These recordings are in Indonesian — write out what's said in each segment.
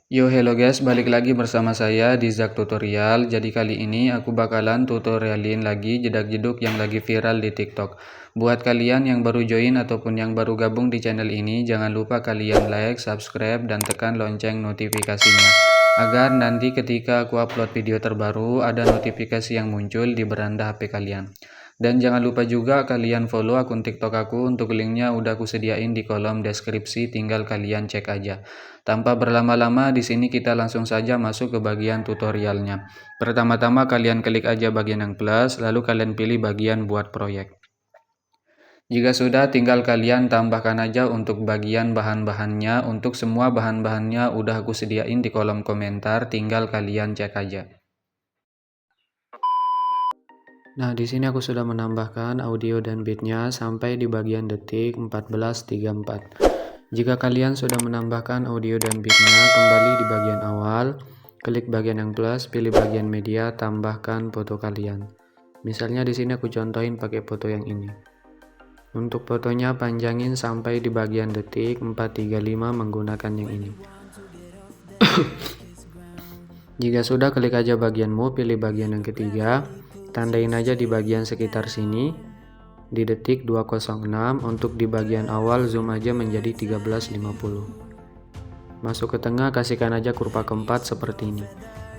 Yo hello guys, balik lagi bersama saya di Zak Tutorial. Jadi kali ini aku bakalan tutorialin lagi jedak-jeduk yang lagi viral di TikTok. Buat kalian yang baru join ataupun yang baru gabung di channel ini, jangan lupa kalian like, subscribe, dan tekan lonceng notifikasinya. Agar nanti ketika aku upload video terbaru, ada notifikasi yang muncul di beranda HP kalian. Dan jangan lupa juga kalian follow akun TikTok aku, untuk linknya udah aku sediain di kolom deskripsi, tinggal kalian cek aja. Tanpa berlama-lama, di sini kita langsung saja masuk ke bagian tutorialnya. Pertama-tama kalian klik aja bagian yang plus, lalu kalian pilih bagian buat proyek. Jika sudah, tinggal kalian tambahkan aja untuk bagian bahan-bahannya. Untuk semua bahan-bahannya udah aku sediain di kolom komentar, tinggal kalian cek aja. Nah, di sini aku sudah menambahkan audio dan beatnya sampai di bagian detik 14.34. Jika kalian sudah menambahkan audio dan beatnya, kembali di bagian awal, klik bagian yang plus, pilih bagian media, tambahkan foto kalian. Misalnya di sini aku contohin pakai foto yang ini. Untuk fotonya panjangin sampai di bagian detik 435 menggunakan yang ini. Jika sudah, klik aja bagianmu, pilih bagian yang ketiga, tandain aja di bagian sekitar sini di detik 206. Untuk di bagian awal zoom aja menjadi 1350. Masuk ke tengah, kasihkan aja kurva keempat seperti ini.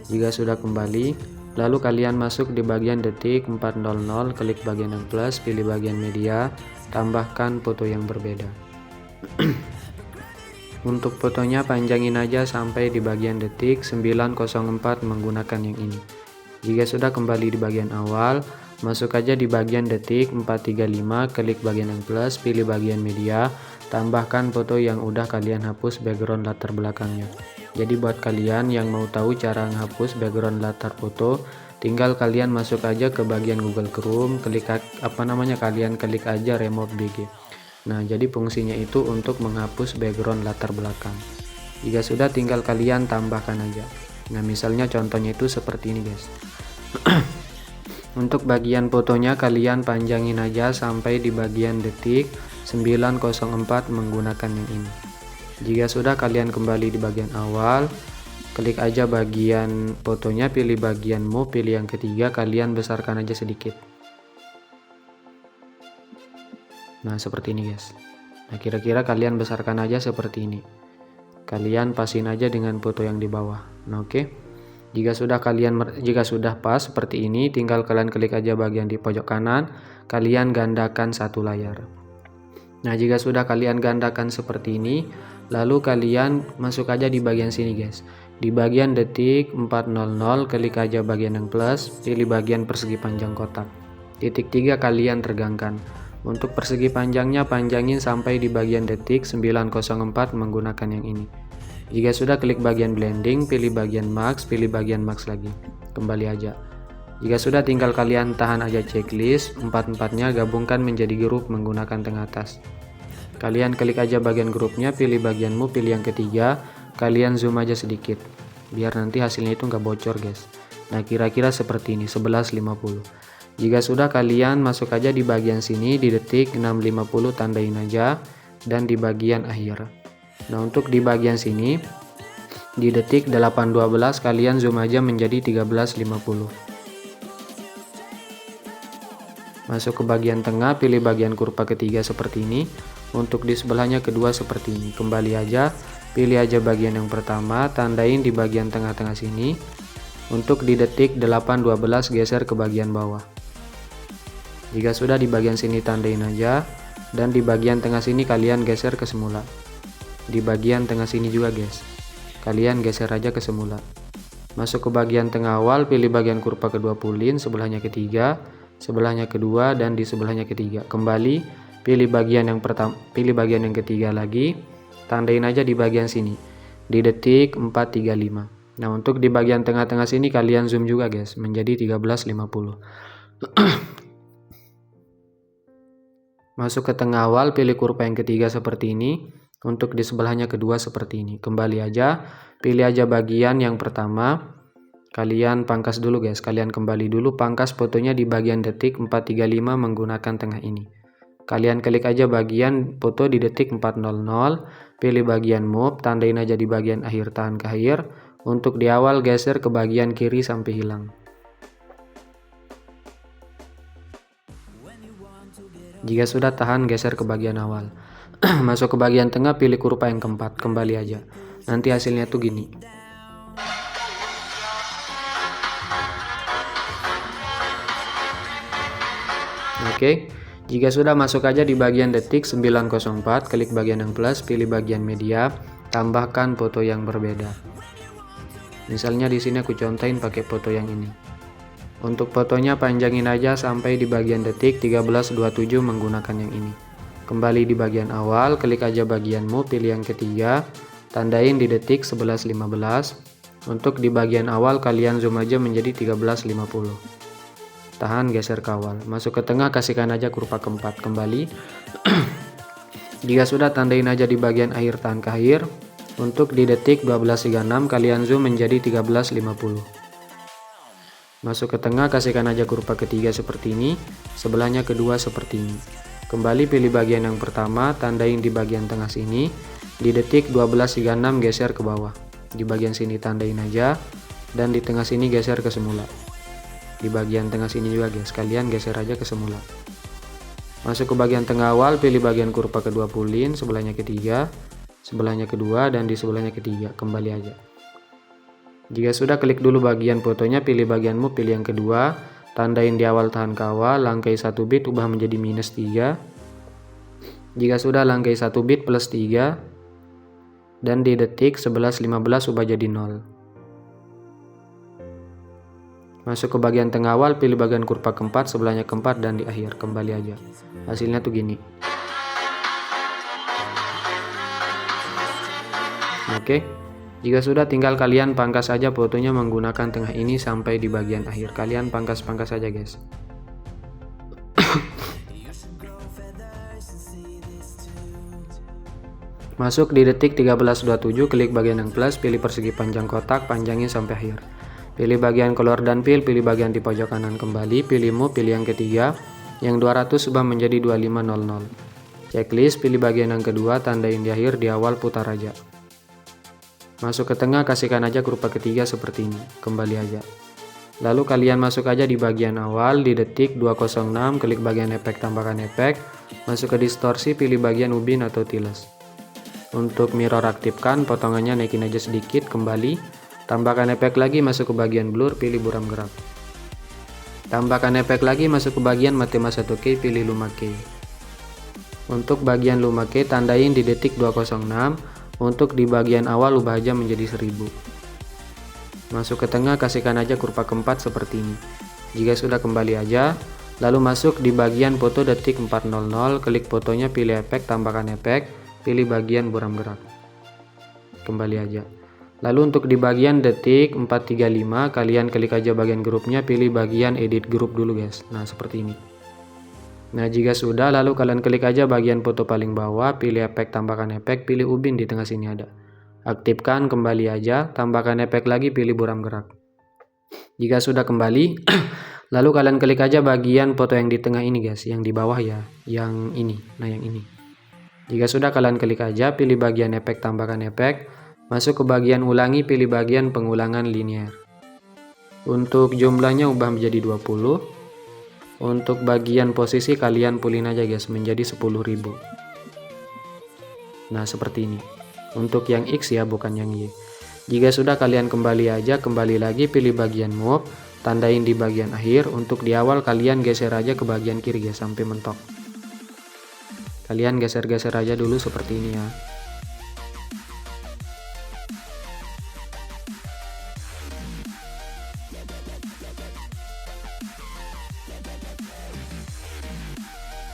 Jika sudah kembali, lalu kalian masuk di bagian detik 400, klik bagian yang plus, pilih bagian media, tambahkan foto yang berbeda. Untuk fotonya panjangin aja sampai di bagian detik 904 menggunakan yang ini. Jika sudah, kembali di bagian awal, masuk aja di bagian detik 435, klik bagian yang plus, pilih bagian media, tambahkan foto yang udah kalian hapus background latar belakangnya. Jadi buat kalian yang mau tahu cara menghapus background latar foto, tinggal kalian masuk aja ke bagian Google Chrome, kalian klik aja Remove BG. Nah, jadi fungsinya itu untuk menghapus background latar belakang. Jika sudah, tinggal kalian tambahkan aja. Nah, misalnya contohnya itu seperti ini guys. Untuk bagian fotonya kalian panjangin aja sampai di bagian detik 904 menggunakan yang ini. Jika sudah, kalian kembali di bagian awal, klik aja bagian fotonya, pilih bagianmu, pilih yang ketiga, kalian besarkan aja sedikit. Nah, seperti ini guys. Nah, kira-kira kalian besarkan aja seperti ini. Kalian pasin aja dengan foto yang di bawah. Nah, oke. Jika sudah pas seperti ini, tinggal kalian klik aja bagian di pojok kanan, kalian gandakan satu layar. Nah, jika sudah kalian gandakan seperti ini, lalu kalian masuk aja di bagian sini guys. Di bagian detik 400, klik aja bagian yang plus, pilih bagian persegi panjang kotak. Titik 3 kalian tegangkan. Untuk persegi panjangnya panjangin sampai di bagian detik 904 menggunakan yang ini. Jika sudah, klik bagian blending, pilih bagian max, pilih bagian max lagi. Kembali aja. Jika sudah, tinggal kalian tahan aja checklist, empat-empatnya gabungkan menjadi grup menggunakan tengah atas. Kalian klik aja bagian grupnya, pilih bagianmu, pilih yang ketiga, kalian zoom aja sedikit. Biar nanti hasilnya itu nggak bocor guys. Nah, kira-kira seperti ini, 1150. Jika sudah, kalian masuk aja di bagian sini di detik 650, tandain aja, dan di bagian akhir. Nah, untuk di bagian sini di detik 812 kalian zoom aja menjadi 1350. Masuk ke bagian tengah, pilih bagian kurva ketiga seperti ini. Untuk di sebelahnya kedua seperti ini. Kembali aja, pilih aja bagian yang pertama, tandain di bagian tengah-tengah sini. Untuk di detik 812 geser ke bagian bawah. Jika sudah, di bagian sini tandain aja, dan di bagian tengah sini kalian geser ke semula. Di bagian tengah sini juga guys, kalian geser aja ke semula. Masuk ke bagian tengah awal, pilih bagian kurva kedua pulin, sebelahnya ketiga, sebelahnya kedua, dan di sebelahnya ketiga. Kembali, pilih bagian yang pertama, pilih bagian yang ketiga lagi, tandain aja di bagian sini di detik 435. Nah, untuk di bagian tengah-tengah sini kalian zoom juga guys menjadi 1350. Masuk ke tengah awal, pilih kurva yang ketiga seperti ini. Untuk di sebelahnya kedua seperti ini. Kembali aja, pilih aja bagian yang pertama, kalian pangkas dulu guys. Kalian kembali dulu, pangkas fotonya di bagian detik 435 menggunakan tengah ini. kalian klik aja bagian foto di detik 400, pilih bagian move, tandain aja di bagian akhir tahan ke akhir. Untuk di awal geser ke bagian kiri sampai hilang. Jika sudah tahan, geser ke bagian awal. Masuk ke bagian tengah, pilih kurva yang keempat, kembali aja. Nanti hasilnya tuh gini. Oke, jika sudah, masuk aja di bagian detik 904, klik bagian yang plus, pilih bagian media, tambahkan foto yang berbeda. Misalnya di sini aku contohin pakai foto yang ini. Untuk fotonya panjangin aja sampai di bagian detik 1327 menggunakan yang ini. Kembali di bagian awal, klik aja bagian move, pilih yang ketiga, tandain di detik 11.15. Untuk di bagian awal kalian zoom aja menjadi 13.50. Tahan, geser ke awal. Masuk ke tengah, kasihkan aja kurva keempat, kembali. Jika sudah, tandain aja di bagian akhir tahan ke akhir. Untuk di detik 12.36 kalian zoom menjadi 13.50. Masuk ke tengah, kasihkan aja kurva ketiga seperti ini, sebelahnya kedua seperti ini. Kembali pilih bagian yang pertama, tandain di bagian tengah sini. Di detik 12.36 geser ke bawah. Di bagian sini tandain aja, dan di tengah sini geser ke semula. Di bagian tengah sini juga guys, kalian geser aja ke semula. Masuk ke bagian tengah awal, pilih bagian kurva kedua pulin, sebelahnya ketiga, sebelahnya kedua, dan di sebelahnya ketiga. Kembali aja. Jika sudah, klik dulu bagian fotonya, pilih bagian move, pilih yang kedua, tandain di awal tahan ke awal, langkai 1 bit ubah menjadi -3. Jika sudah, langkai 1 bit plus 3, dan di detik 11.15 ubah jadi 0. Masuk ke bagian tengah awal, pilih bagian kurva keempat, sebelahnya keempat, dan di akhir. Kembali aja. Hasilnya tuh gini. Oke. Jika sudah, tinggal kalian pangkas aja fotonya menggunakan tengah ini sampai di bagian akhir. Kalian pangkas-pangkas aja guys. Masuk di detik 13.27, klik bagian yang plus, pilih persegi panjang kotak, panjangin sampai akhir. Pilih bagian color dan fill, pilih bagian di pojok kanan kembali, pilih move, pilih yang ketiga, yang 200 ubah menjadi 2500. Checklist, pilih bagian yang kedua, tandain di akhir, di awal putar aja. Masuk ke tengah, kasihkan aja kurva ketiga seperti ini, kembali aja. Lalu kalian masuk aja di bagian awal, di detik 206, klik bagian efek, tambahkan efek, masuk ke distorsi, pilih bagian ubin atau tiles. Untuk mirror aktifkan, potongannya naikin aja sedikit, kembali. Tambahkan efek lagi, masuk ke bagian blur, pilih buram gerak. Tambahkan efek lagi, masuk ke bagian Matema 1K, pilih Luma K. Untuk bagian Luma K, tandain di detik 206. Untuk di bagian awal ubah aja menjadi 1000. Masuk ke tengah, kasihkan aja kurva keempat seperti ini. Jika sudah, kembali aja. Lalu masuk di bagian foto detik 400, klik fotonya, pilih efek, tambahkan efek, pilih bagian buram gerak. Kembali aja. Lalu untuk di bagian detik 435 kalian klik aja bagian grupnya, pilih bagian edit grup dulu guys. Nah seperti ini. Nah jika sudah, lalu kalian klik aja bagian foto paling bawah, pilih efek, tambahkan efek, pilih ubin, di tengah sini ada. Aktifkan, kembali aja, tambahkan efek lagi, pilih buram gerak. Jika sudah kembali, lalu kalian klik aja bagian foto yang di tengah ini guys, yang di bawah ya, yang ini. Nah yang ini. Jika sudah, kalian klik aja, pilih bagian efek, tambahkan efek. Masuk ke bagian ulangi, pilih bagian pengulangan linear. Untuk jumlahnya ubah menjadi 20. Untuk bagian posisi kalian pulin aja guys menjadi 10.000. Nah seperti ini. Untuk yang X ya, bukan yang Y. Jika sudah, kalian kembali aja, kembali lagi, pilih bagian move, tandain di bagian akhir. Untuk di awal kalian geser aja ke bagian kiri guys sampai mentok. Kalian geser-geser aja dulu seperti ini ya.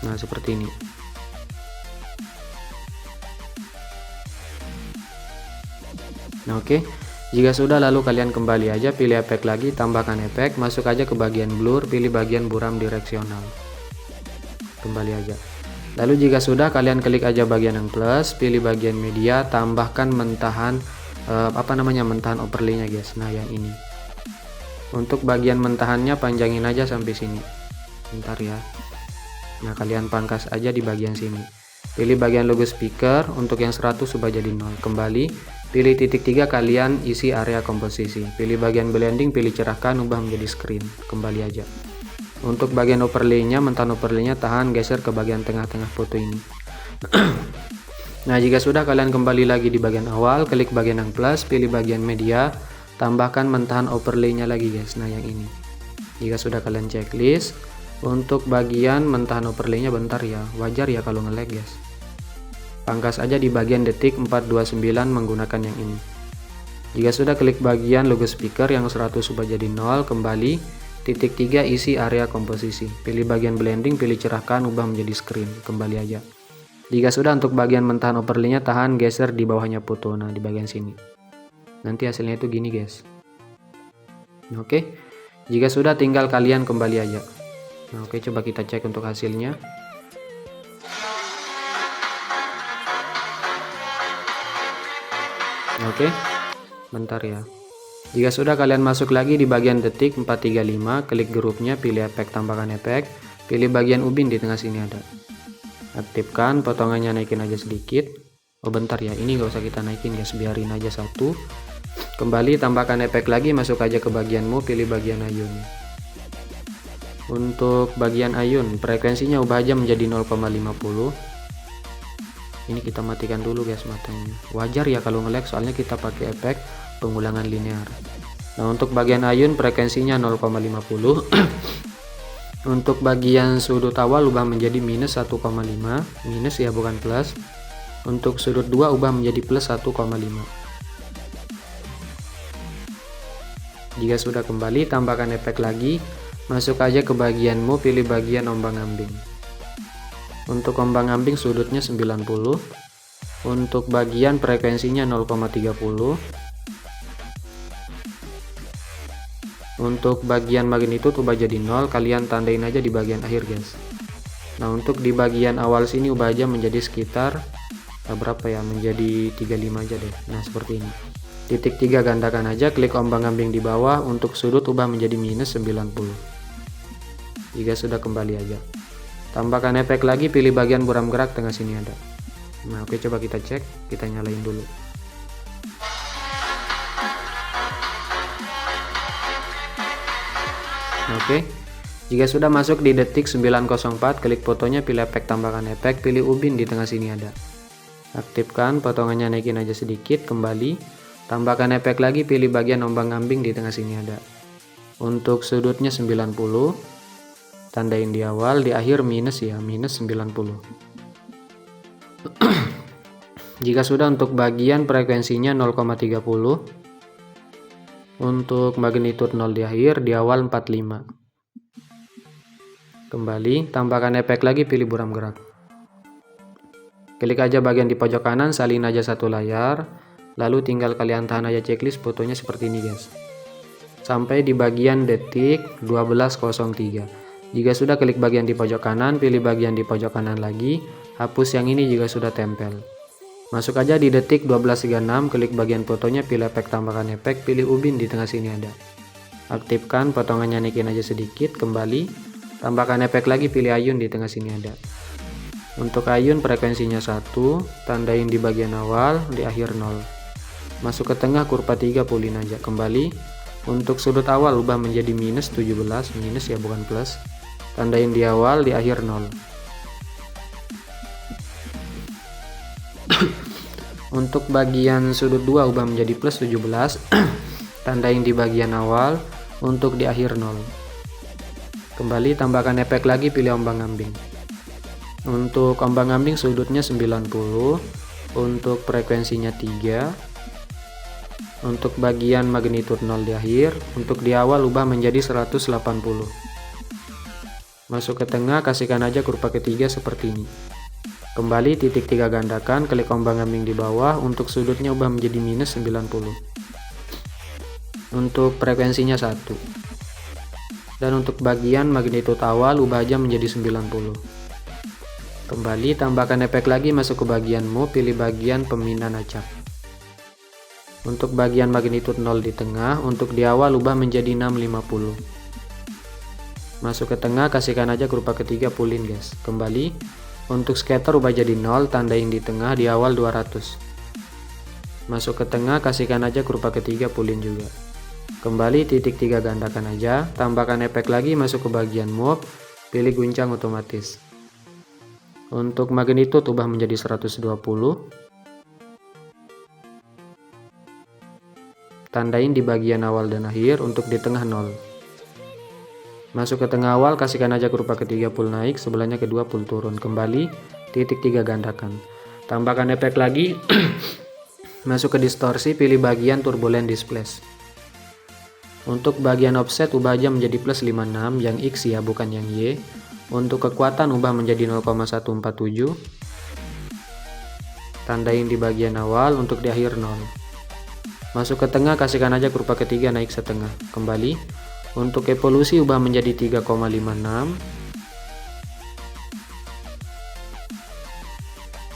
Nah seperti ini. Nah oke. Jika sudah, lalu kalian kembali aja, pilih efek lagi, tambahkan efek, masuk aja ke bagian blur, pilih bagian buram direksional. Kembali aja. Lalu jika sudah, kalian klik aja bagian yang plus, pilih bagian media, tambahkan mentahan mentahan overlay-nya guys. Nah yang ini. Untuk bagian mentahannya panjangin aja sampai sini. Bentar ya. Nah, kalian pangkas aja di bagian sini. Pilih bagian logo speaker, untuk yang 100 ubah jadi 0. Kembali, pilih titik 3, kalian isi area komposisi. Pilih bagian blending, pilih cerahkan, ubah menjadi screen. Kembali aja. Untuk bagian overlay-nya, mentahan overlay-nya tahan geser ke bagian tengah-tengah foto ini. Nah, jika sudah, kalian kembali lagi di bagian awal, klik bagian yang plus, pilih bagian media, tambahkan mentahan overlay-nya lagi guys. Nah, yang ini. Jika sudah, kalian checklist. Untuk bagian mentahan overlay-nya bentar ya, wajar ya kalau nge-lag guys. Pangkas aja di bagian detik 429 menggunakan yang ini. Jika sudah, klik bagian logo speaker yang 100 ubah jadi 0, kembali, titik 3 isi area komposisi. Pilih bagian blending, pilih cerahkan, ubah menjadi screen. Kembali aja. Jika sudah, untuk bagian mentahan overlay-nya tahan geser di bawahnya foto. Nah, di bagian sini. Nanti hasilnya itu gini guys. Oke. Jika sudah, tinggal kalian kembali aja. Nah, oke, coba kita cek untuk hasilnya. Oke. Bentar ya. Jika sudah, kalian masuk lagi di bagian detik 435, klik grupnya, pilih efek, tambahkan efek, pilih bagian ubin di tengah sini ada. Aktifkan, potongannya naikin aja sedikit. Oh bentar ya, ini nggak usah kita naikin guys, biarin aja satu. Kembali, tambahkan efek lagi, masuk aja ke bagianmu, pilih bagian ayun. Untuk bagian ayun, frekuensinya ubah aja menjadi 0,50. Ini kita matikan dulu guys matanya. Wajar ya kalau nge-lag, soalnya kita pakai efek pengulangan linear. Nah, untuk bagian ayun frekuensinya 0,50. Untuk bagian sudut awal ubah menjadi minus 1,5, minus ya bukan plus. Untuk sudut 2 ubah menjadi plus 1,5. Jika sudah, kembali, tambahkan efek lagi, masuk aja ke bagianmu, pilih bagian ombang-ambing. Untuk ombang-ambing sudutnya 90. Untuk bagian frekuensinya 0,30. Untuk bagian magnitude ubah jadi 0, kalian tandain aja di bagian akhir guys. Nah, untuk di bagian awal sini ubah aja menjadi sekitar berapa ya, menjadi 35 aja deh. Nah, seperti ini. Titik 3 gandakan aja, klik ombang-ambing di bawah, untuk sudut ubah menjadi minus 90. Jika sudah, kembali aja. Tambahkan efek lagi, pilih bagian buram gerak tengah sini ada. Nah, oke, coba kita cek, kita nyalain dulu. Oke, jika sudah masuk di detik 904, klik fotonya, pilih efek, tambahkan efek, pilih ubin di tengah sini ada. Aktifkan, potongannya naikin aja sedikit, kembali, tambahkan efek lagi, pilih bagian ombang-ambing di tengah sini ada. Untuk sudutnya 90, tandain di awal, di akhir minus ya, minus 90. Jika sudah, untuk bagian frekuensinya 0,30. Untuk magnitude 0 di akhir, di awal 45. Kembali, tambahkan efek lagi, pilih buram gerak. Klik aja bagian di pojok kanan, salin aja satu layar, lalu tinggal kalian tahan aja checklist fotonya seperti ini guys. Sampai di bagian detik 12.03. Jika sudah, klik bagian di pojok kanan, pilih bagian di pojok kanan lagi, hapus yang ini jika sudah tempel. Masuk aja di detik 12.36, klik bagian fotonya, pilih efek, tambahkan efek, pilih ubin di tengah sini ada. Aktifkan, potongannya naikin aja sedikit, kembali, tambahkan efek lagi, pilih ayun di tengah sini ada. Untuk ayun frekuensinya 1, tandain di bagian awal, di akhir 0. Masuk ke tengah, kurva 3 pulin aja, kembali. Untuk sudut awal ubah menjadi minus 17, minus ya bukan plus. Tandain di awal, di akhir 0. Untuk bagian sudut 2 ubah menjadi plus 17, tandain di bagian awal, untuk di akhir 0. Kembali, tambahkan efek lagi, pilih ombang-ambing. Untuk ombang-ambing sudutnya 90, untuk frekuensinya 3. Untuk bagian magnitude 0 di akhir, untuk di awal ubah menjadi 180. Masuk ke tengah, kasihkan aja kurva ketiga seperti ini. Kembali, titik 3 gandakan, klik ombang-ambing di bawah, untuk sudutnya ubah menjadi minus 90. Untuk frekuensinya 1. Dan untuk bagian magnitude awal ubah aja menjadi 90. Kembali, tambahkan efek lagi, masuk ke bagianmu, pilih bagian pemindahan acak. Untuk bagian magnitude 0 di tengah, untuk di awal ubah menjadi 650. Masuk ke tengah, kasihkan aja ke rupa ketiga, pull in guys. Kembali. Untuk scatter ubah jadi 0, tandain di tengah, di awal 200. Masuk ke tengah, kasihkan aja ke rupa ketiga, pull in juga. Kembali, titik 3 gandakan aja, tambahkan efek lagi, masuk ke bagian move, pilih guncang otomatis. Untuk magnitude ubah menjadi 120. Tandain di bagian awal dan akhir, untuk di tengah 0. Masuk ke tengah awal, kasihkan aja ke rupa ketiga, pull naik, sebelahnya kedua pull turun. Kembali, titik 3 gandakan. Tambahkan efek lagi, masuk ke distorsi, pilih bagian turbulent displace. Untuk bagian offset ubah aja menjadi plus 56, yang X ya bukan yang Y. Untuk kekuatan ubah menjadi 0,147. Tandain di bagian awal, untuk di akhir 0. Masuk ke tengah, kasihkan aja ke rupa ketiga, naik setengah. Kembali. Untuk evolusi ubah menjadi 3,56.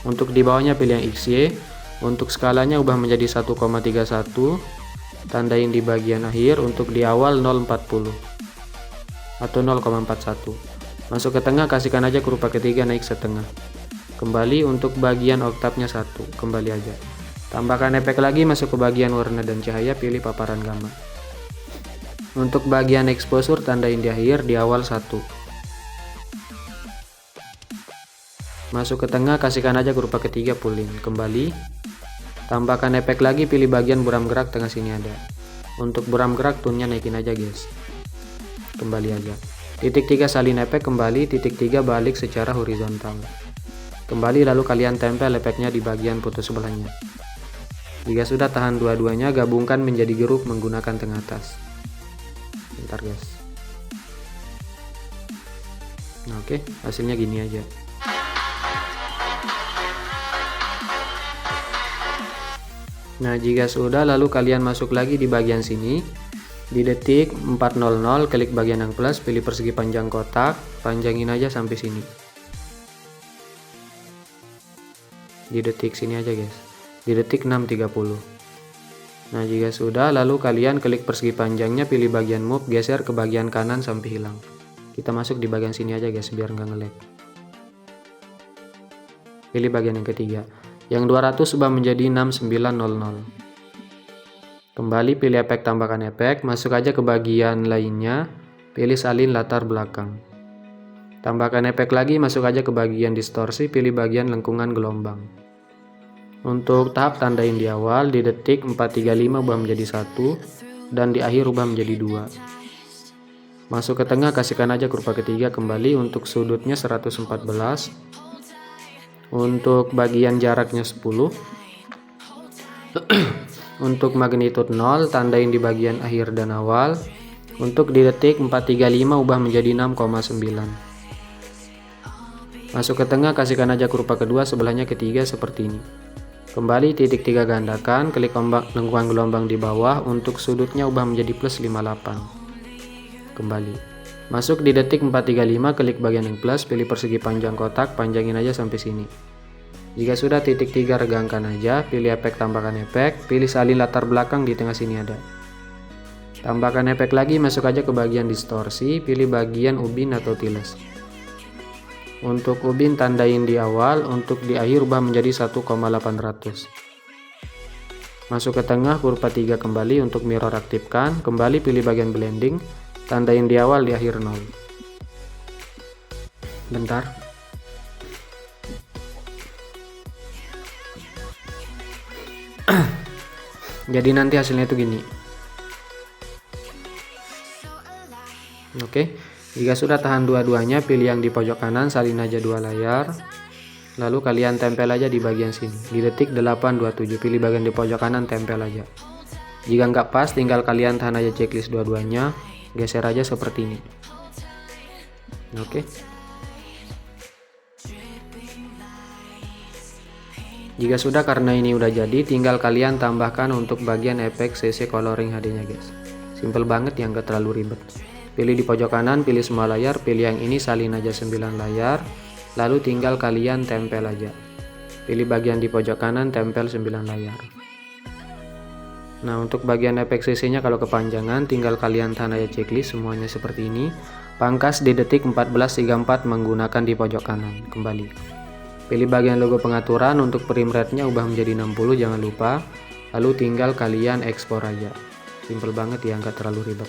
Untuk di bawahnya pilih yang XY. Untuk skalanya ubah menjadi 1,31. Tandain di bagian akhir, untuk di awal 0,40 atau 0,41. Masuk ke tengah, kasihkan aja ke rupa ketiga, naik setengah. Kembali. Untuk bagian oktavnya 1, kembali aja. Tambahkan efek lagi, masuk ke bagian warna dan cahaya, pilih paparan gamma. Untuk bagian exposure tandain di akhir, di awal 1. Masuk ke tengah, kasihkan aja ke rupa ketiga, pull in. Kembali. Tambahkan efek lagi, pilih bagian buram gerak tengah sini ada. Untuk buram gerak tone-nya naikin aja guys. Kembali aja. Titik 3 salin efek, kembali. Titik 3 balik secara horizontal. Kembali, lalu kalian tempel efeknya di bagian foto sebelahnya. Jika sudah, tahan dua-duanya, gabungkan menjadi grup menggunakan tengah atas. Bentar guys. Nah, oke, hasilnya gini aja. Nah, jika sudah, lalu kalian masuk lagi di bagian sini. Di detik 400, klik bagian yang plus, pilih persegi panjang kotak, panjangin aja sampai sini. Di detik sini aja guys. Di detik 6.30. Nah, jika sudah, lalu kalian klik persegi panjangnya, pilih bagian move, geser ke bagian kanan sampai hilang. Kita masuk di bagian sini aja guys, biar nggak nge-lag. Pilih bagian yang ketiga. Yang 200 ubah menjadi 6900. Kembali, pilih efek, tambahkan efek, masuk aja ke bagian lainnya, pilih salin latar belakang. Tambahkan efek lagi, masuk aja ke bagian distorsi, pilih bagian lengkungan gelombang. Untuk tahap tandain di awal, di detik 435 ubah menjadi 1, dan di akhir ubah menjadi 2. Masuk ke tengah, kasihkan aja ke rupa ketiga, kembali. Untuk sudutnya 114. Untuk bagian jaraknya 10. Untuk magnitude 0, tandain di bagian akhir dan awal. Untuk di detik 435 ubah menjadi 6,9. Masuk ke tengah, kasihkan aja ke rupa kedua, sebelahnya ketiga seperti ini. Kembali, titik 3 gandakan, klik lengkungan gelombang di bawah. Untuk sudutnya ubah menjadi plus 58. Kembali. Masuk di detik 435, klik bagian yang plus, pilih persegi panjang kotak, panjangin aja sampai sini. Jika sudah, titik 3 regangkan aja, pilih efek, tambahkan efek, pilih salin latar belakang, di tengah sini ada. Tambahkan efek lagi, masuk aja ke bagian distorsi, pilih bagian ubin atau tiles. Untuk ubin tandain di awal, untuk di akhir ubah menjadi 1,800. Masuk ke tengah, kurva 3 kembali. Untuk mirror aktifkan, kembali pilih bagian blending, tandain di awal, di akhir 0. Bentar. Jadi nanti hasilnya itu gini. Oke, jika sudah, tahan dua-duanya, pilih yang di pojok kanan, salin aja 2 layar. Lalu kalian tempel aja di bagian sini. Di detik 827, pilih bagian di pojok kanan, tempel aja. Jika nggak pas, tinggal kalian tahan aja checklist dua-duanya, geser aja seperti ini. Oke. Jika sudah, karena ini udah jadi, tinggal kalian tambahkan untuk bagian efek CC coloring HD nya guys. Simple banget ya, nggak terlalu ribet. Pilih di pojok kanan, pilih semua layar, pilih yang ini, salin aja 9 layar, lalu tinggal kalian tempel aja. Pilih bagian di pojok kanan, tempel 9 layar. Nah, untuk bagian efek CC nya kalau kepanjangan, tinggal kalian tahan aja checklist semuanya seperti ini. Pangkas di detik 14.34 menggunakan di pojok kanan. Kembali. Pilih bagian logo pengaturan, untuk frame rate-nya ubah menjadi 60, jangan lupa. Lalu tinggal kalian ekspor aja. Simple banget ya, nggak terlalu ribet.